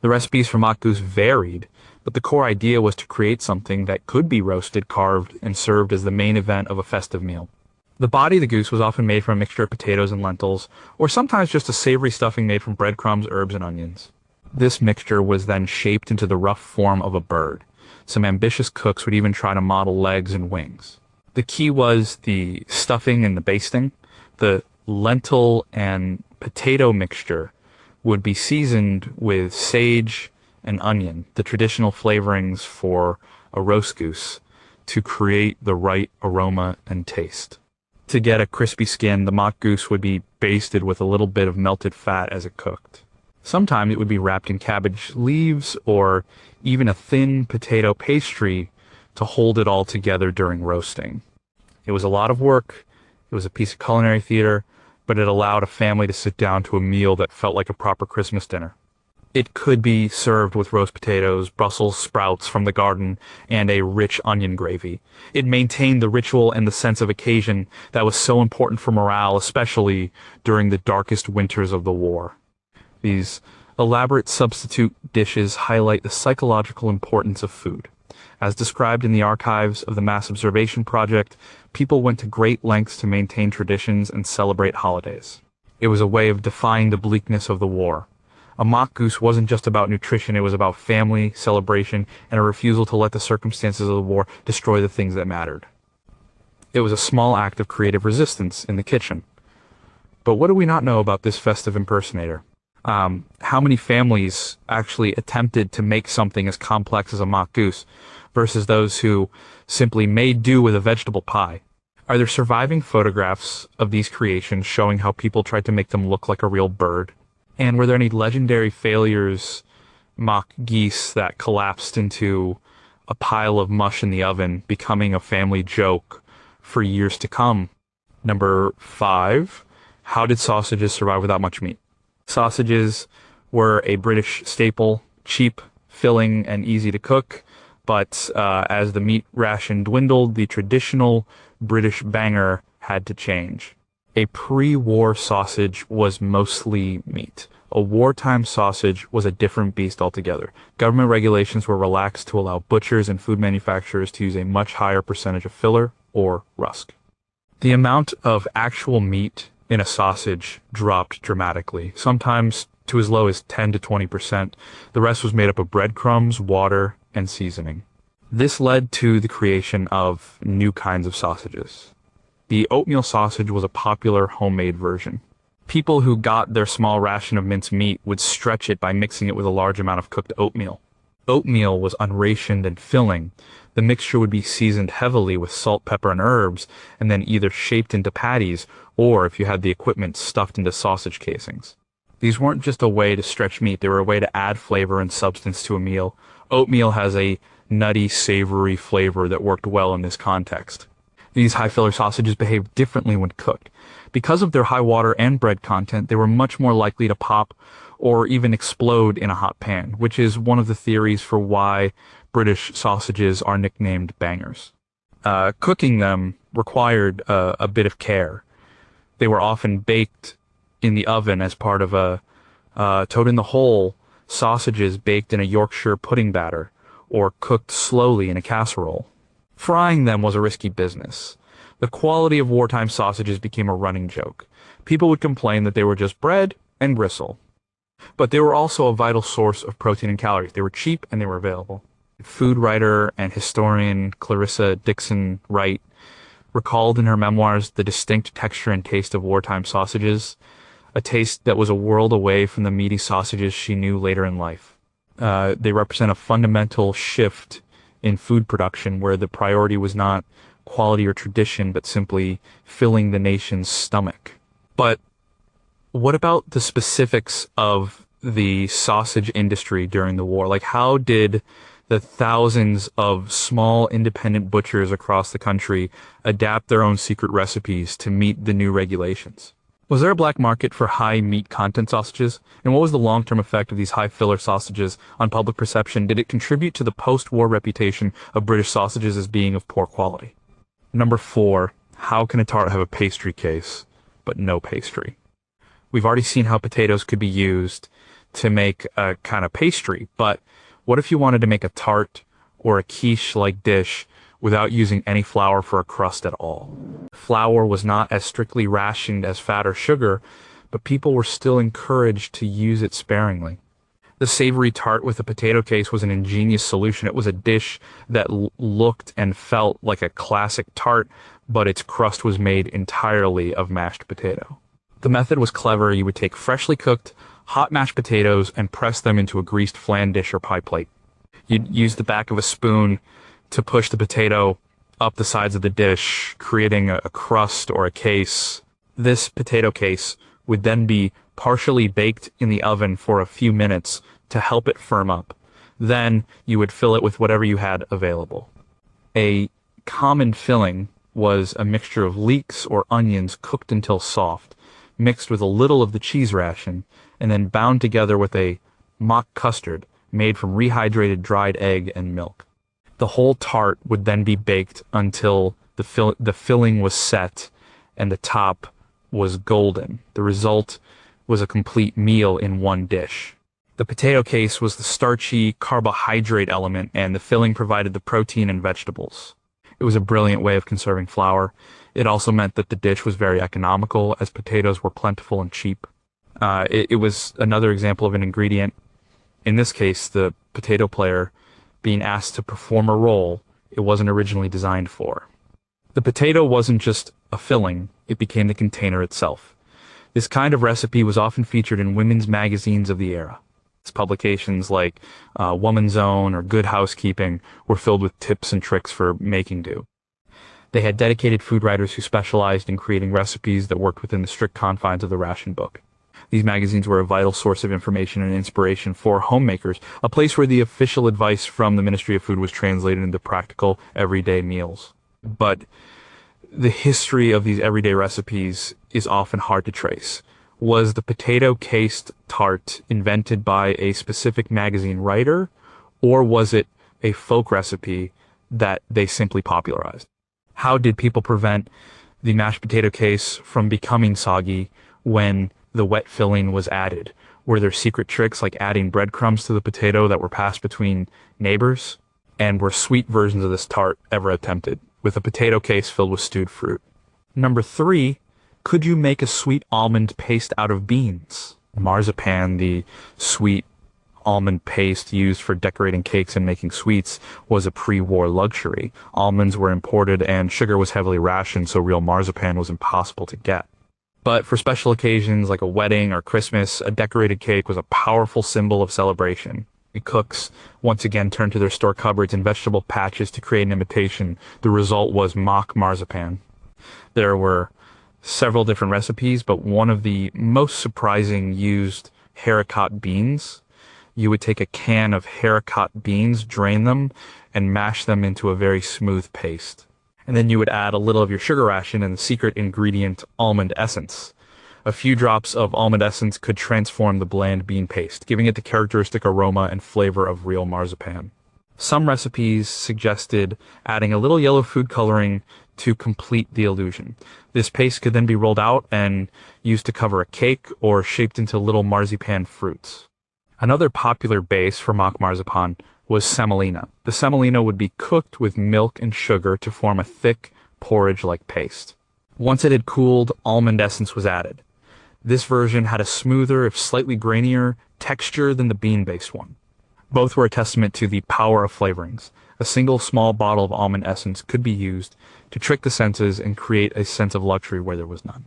The recipes for mock goose varied, but the core idea was to create something that could be roasted, carved, and served as the main event of a festive meal. The body of the goose was often made from a mixture of potatoes and lentils, or sometimes just a savory stuffing made from breadcrumbs, herbs, and onions. This mixture was then shaped into the rough form of a bird. Some ambitious cooks would even try to model legs and wings. The key was the stuffing and the basting. The lentil and potato mixture would be seasoned with sage and onion, the traditional flavorings for a roast goose, to create the right aroma and taste. To get a crispy skin, the mock goose would be basted with a little bit of melted fat as it cooked. Sometimes it would be wrapped in cabbage leaves or even a thin potato pastry to hold it all together during roasting. It was a lot of work, it was a piece of culinary theater, but it allowed a family to sit down to a meal that felt like a proper Christmas dinner. It could be served with roast potatoes, Brussels sprouts from the garden, and a rich onion gravy. It maintained the ritual and the sense of occasion that was so important for morale, especially during the darkest winters of the war. These elaborate substitute dishes highlight the psychological importance of food. As described in the archives of the Mass Observation Project, people went to great lengths to maintain traditions and celebrate holidays. It was a way of defying the bleakness of the war. A mock goose wasn't just about nutrition, it was about family, celebration, and a refusal to let the circumstances of the war destroy the things that mattered. It was a small act of creative resistance in the kitchen. But what do we not know about this festive impersonator? How many families actually attempted to make something as complex as a mock goose versus those who simply made do with a vegetable pie? Are there surviving photographs of these creations showing how people tried to make them look like a real bird? And were there any legendary failures, mock geese that collapsed into a pile of mush in the oven, becoming a family joke for years to come? Number 5, how did sausages survive without much meat? Sausages were a British staple, cheap, filling, and easy to cook, but as the meat ration dwindled, the traditional British banger had to change. A pre-war sausage was mostly meat. A wartime sausage was a different beast altogether. Government regulations were relaxed to allow butchers and food manufacturers to use a much higher percentage of filler or rusk. The amount of actual meat in a sausage dropped dramatically, sometimes to as low as 10 to 20%. The rest was made up of breadcrumbs, water, and seasoning. This led to the creation of new kinds of sausages. The oatmeal sausage was a popular homemade version. People who got their small ration of minced meat would stretch it by mixing it with a large amount of cooked oatmeal. Oatmeal was unrationed and filling. The mixture would be seasoned heavily with salt, pepper, and herbs, and then either shaped into patties, or if you had the equipment, stuffed into sausage casings. These weren't just a way to stretch meat, they were a way to add flavor and substance to a meal. Oatmeal has a nutty, savory flavor that worked well in this context. These high-filler sausages behaved differently when cooked. Because of their high water and bread content, they were much more likely to pop or even explode in a hot pan, which is one of the theories for why British sausages are nicknamed bangers. Cooking them required a bit of care. They were often baked in the oven as part of a toad-in-the-hole sausages baked in a Yorkshire pudding batter or cooked slowly in a casserole. Frying them was a risky business. The quality of wartime sausages became a running joke. People would complain that they were just bread and gristle. But they were also a vital source of protein and calories. They were cheap and they were available. Food writer and historian Clarissa Dickson Wright recalled in her memoirs the distinct texture and taste of wartime sausages, a taste that was a world away from the meaty sausages she knew later in life. They represent a fundamental shift in food production where the priority was not quality or tradition, but simply filling the nation's stomach. But what about the specifics of the sausage industry during the war? Like, how did the thousands of small independent butchers across the country adapt their own secret recipes to meet the new regulations? Was there a black market for high meat content sausages? And what was the long-term effect of these high filler sausages on public perception? Did it contribute to the post-war reputation of British sausages as being of poor quality? Number 4, how can a tart have a pastry case, but no pastry? We've already seen how potatoes could be used to make a kind of pastry, but what if you wanted to make a tart or a quiche-like dish without using any flour for a crust at all? Flour was not as strictly rationed as fat or sugar, but people were still encouraged to use it sparingly. The savory tart with a potato case was an ingenious solution. It was a dish that looked and felt like a classic tart, but its crust was made entirely of mashed potato. The method was clever. You would take freshly cooked, hot mashed potatoes and press them into a greased flan dish or pie plate. You'd use the back of a spoon to push the potato up the sides of the dish, creating a crust or a case. This potato case would then be partially baked in the oven for a few minutes to help it firm up. Then you would fill it with whatever you had available. A common filling was a mixture of leeks or onions cooked until soft, mixed with a little of the cheese ration, and then bound together with a mock custard made from rehydrated dried egg and milk. The whole tart would then be baked until the filling was set and the top was golden. The result was a complete meal in one dish. The potato case was the starchy carbohydrate element, and the filling provided the protein and vegetables. It was a brilliant way of conserving flour. It also meant that the dish was very economical, as potatoes were plentiful and cheap. It was another example of an ingredient, in this case, the potato player being asked to perform a role it wasn't originally designed for. The potato wasn't just a filling, it became the container itself. This kind of recipe was often featured in women's magazines of the era. Its publications like Woman's Own or Good Housekeeping were filled with tips and tricks for making do. They had dedicated food writers who specialized in creating recipes that worked within the strict confines of the ration book. These magazines were a vital source of information and inspiration for homemakers, a place where the official advice from the Ministry of Food was translated into practical, everyday meals. But the history of these everyday recipes is often hard to trace. Was the potato-cased tart invented by a specific magazine writer, or was it a folk recipe that they simply popularized? How did people prevent the mashed potato case from becoming soggy when the wet filling was added? Were there secret tricks like adding breadcrumbs to the potato that were passed between neighbors? And were sweet versions of this tart ever attempted, with a potato case filled with stewed fruit? Number 3, could you make a sweet almond paste out of beans? Marzipan, the sweet almond paste used for decorating cakes and making sweets, was a pre-war luxury. Almonds were imported and sugar was heavily rationed, so real marzipan was impossible to get. But for special occasions like a wedding or Christmas, a decorated cake was a powerful symbol of celebration. The cooks once again turned to their store cupboards and vegetable patches to create an imitation. The result was mock marzipan. There were several different recipes, but one of the most surprising used haricot beans. You would take a can of haricot beans, drain them, and mash them into a very smooth paste. And then you would add a little of your sugar ration and the secret ingredient, almond essence. A few drops of almond essence could transform the bland bean paste, giving it the characteristic aroma and flavor of real marzipan. Some recipes suggested adding a little yellow food coloring to complete the illusion. This paste could then be rolled out and used to cover a cake or shaped into little marzipan fruits. Another popular base for mock marzipan was semolina. The semolina would be cooked with milk and sugar to form a thick, porridge-like paste. Once it had cooled, almond essence was added. This version had a smoother, if slightly grainier, texture than the bean-based one. Both were a testament to the power of flavorings. A single small bottle of almond essence could be used to trick the senses and create a sense of luxury where there was none.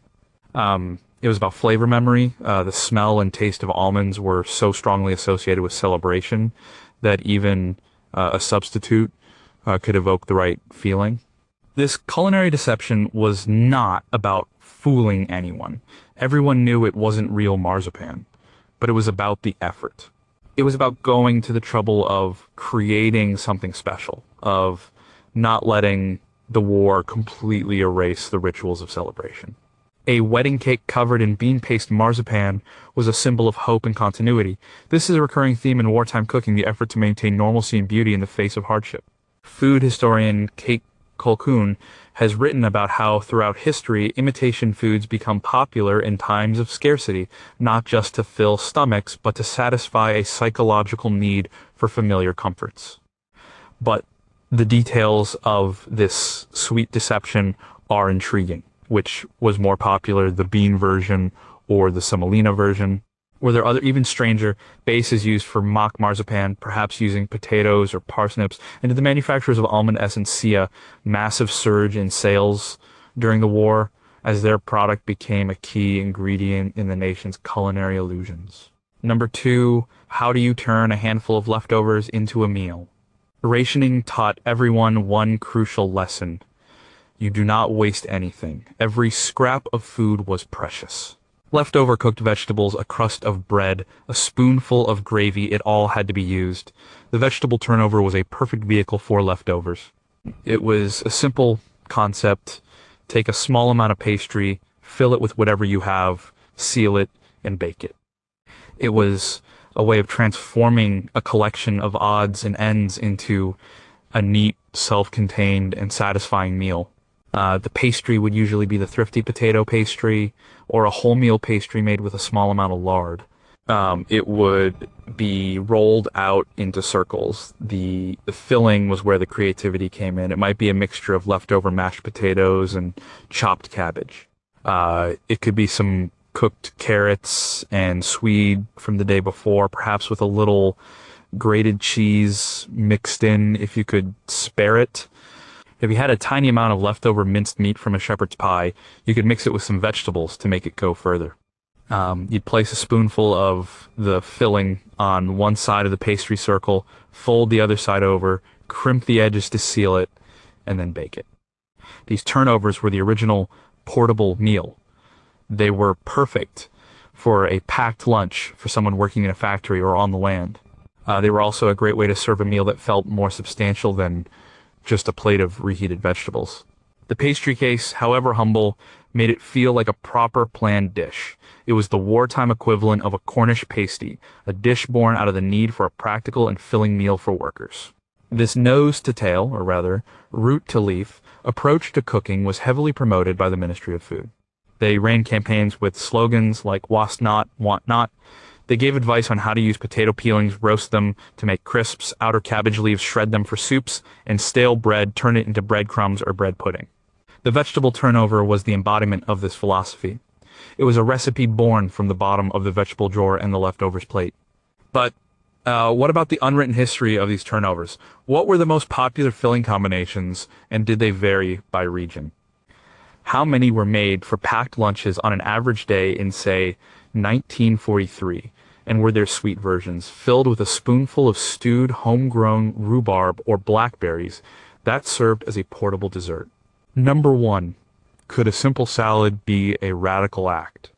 It was about flavor memory. The smell and taste of almonds were so strongly associated with celebration that even a substitute could evoke the right feeling. This culinary deception was not about fooling anyone. Everyone knew it wasn't real marzipan, but it was about the effort. It was about going to the trouble of creating something special, of not letting the war completely erase the rituals of celebration. A wedding cake covered in bean paste marzipan was a symbol of hope and continuity. This is a recurring theme in wartime cooking, the effort to maintain normalcy and beauty in the face of hardship. Food historian Kate Colquhoun has written about how throughout history, imitation foods become popular in times of scarcity, not just to fill stomachs, but to satisfy a psychological need for familiar comforts. But the details of this sweet deception are intriguing. Which was more popular, the bean version or the semolina version? Were there other, even stranger, bases used for mock marzipan, perhaps using potatoes or parsnips? And did the manufacturers of almond essence see a massive surge in sales during the war as their product became a key ingredient in the nation's culinary illusions? Number two, how do you turn a handful of leftovers into a meal? Rationing taught everyone one crucial lesson. You do not waste anything. Every scrap of food was precious. Leftover cooked vegetables, a crust of bread, a spoonful of gravy, it all had to be used. The vegetable turnover was a perfect vehicle for leftovers. It was a simple concept. Take a small amount of pastry, fill it with whatever you have, seal it, and bake it. It was a way of transforming a collection of odds and ends into a neat, self-contained, and satisfying meal. The pastry would usually be the thrifty potato pastry or a wholemeal pastry made with a small amount of lard. It would be rolled out into circles. The filling was where the creativity came in. It might be a mixture of leftover mashed potatoes and chopped cabbage. It could be some cooked carrots and swede from the day before, perhaps with a little grated cheese mixed in if you could spare it. If you had a tiny amount of leftover minced meat from a shepherd's pie, you could mix it with some vegetables to make it go further. You'd place a spoonful of the filling on one side of the pastry circle, fold the other side over, crimp the edges to seal it, and then bake it. These turnovers were the original portable meal. They were perfect for a packed lunch for someone working in a factory or on the land. They were also a great way to serve a meal that felt more substantial than just a plate of reheated vegetables. The pastry case, however humble, made it feel like a proper planned dish. It was the wartime equivalent of a Cornish pasty, a dish born out of the need for a practical and filling meal for workers. This nose to tail, or rather, root to leaf, approach to cooking was heavily promoted by the Ministry of Food. They ran campaigns with slogans like "Wast not, want not." They gave advice on how to use potato peelings, roast them to make crisps, outer cabbage leaves, shred them for soups, and stale bread, turn it into breadcrumbs or bread pudding. The vegetable turnover was the embodiment of this philosophy. It was a recipe born from the bottom of the vegetable drawer and the leftovers plate. But what about the unwritten history of these turnovers? What were the most popular filling combinations, and did they vary by region? How many were made for packed lunches on an average day in, say, 1943? And were there sweet versions, filled with a spoonful of stewed homegrown rhubarb or blackberries, that served as a portable dessert? Number 1. Could a simple salad be a radical act?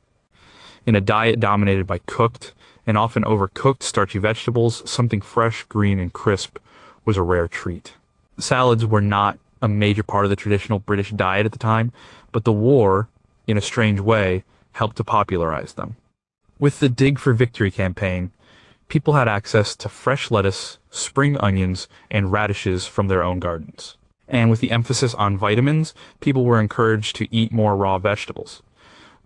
In a diet dominated by cooked and often overcooked starchy vegetables, something fresh, green, and crisp was a rare treat. Salads were not a major part of the traditional British diet at the time, but the war, in a strange way, helped to popularize them. With the Dig for Victory campaign, people had access to fresh lettuce, spring onions, and radishes from their own gardens. And with the emphasis on vitamins, people were encouraged to eat more raw vegetables.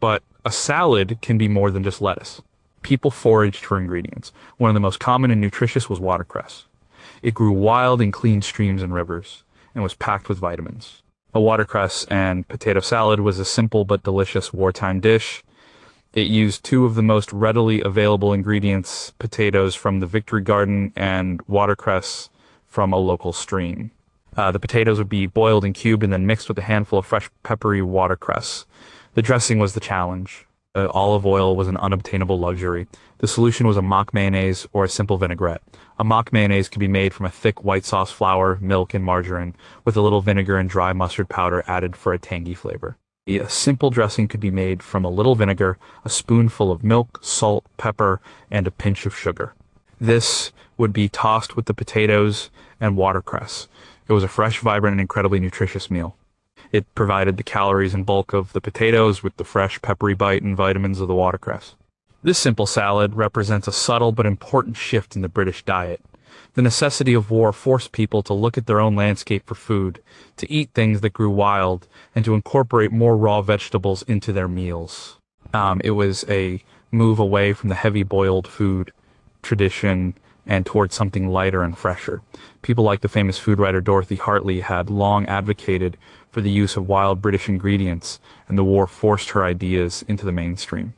But a salad can be more than just lettuce. People foraged for ingredients. One of the most common and nutritious was watercress. It grew wild in clean streams and rivers, and was packed with vitamins. A watercress and potato salad was a simple but delicious wartime dish. It used two of the most readily available ingredients, potatoes from the Victory Garden and watercress from a local stream. The potatoes would be boiled and cubed and then mixed with a handful of fresh peppery watercress. The dressing was the challenge. Olive oil was an unobtainable luxury. The solution was a mock mayonnaise or a simple vinaigrette. A mock mayonnaise could be made from a thick white sauce flour, milk, and margarine, with a little vinegar and dry mustard powder added for a tangy flavor. A simple dressing could be made from a little vinegar, a spoonful of milk, salt, pepper, and a pinch of sugar. This would be tossed with the potatoes and watercress. It was a fresh, vibrant, and incredibly nutritious meal. It provided the calories and bulk of the potatoes with the fresh, peppery bite and vitamins of the watercress. This simple salad represents a subtle but important shift in the British diet. The necessity of war forced people to look at their own landscape for food, to eat things that grew wild, and to incorporate more raw vegetables into their meals. It was a move away from the heavy boiled food tradition and towards something lighter and fresher. People like the famous food writer Dorothy Hartley had long advocated for the use of wild British ingredients, and the war forced her ideas into the mainstream.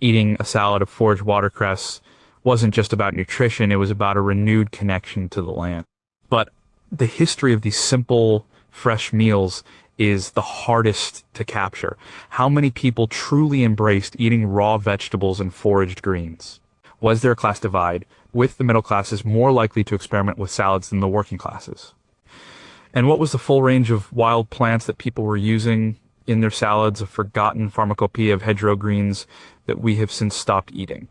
Eating a salad of foraged watercress wasn't just about nutrition, it was about a renewed connection to the land. But the history of these simple, fresh meals is the hardest to capture. How many people truly embraced eating raw vegetables and foraged greens? Was there a class divide, with the middle classes more likely to experiment with salads than the working classes? And what was the full range of wild plants that people were using in their salads, a forgotten pharmacopoeia of hedgerow greens that we have since stopped eating?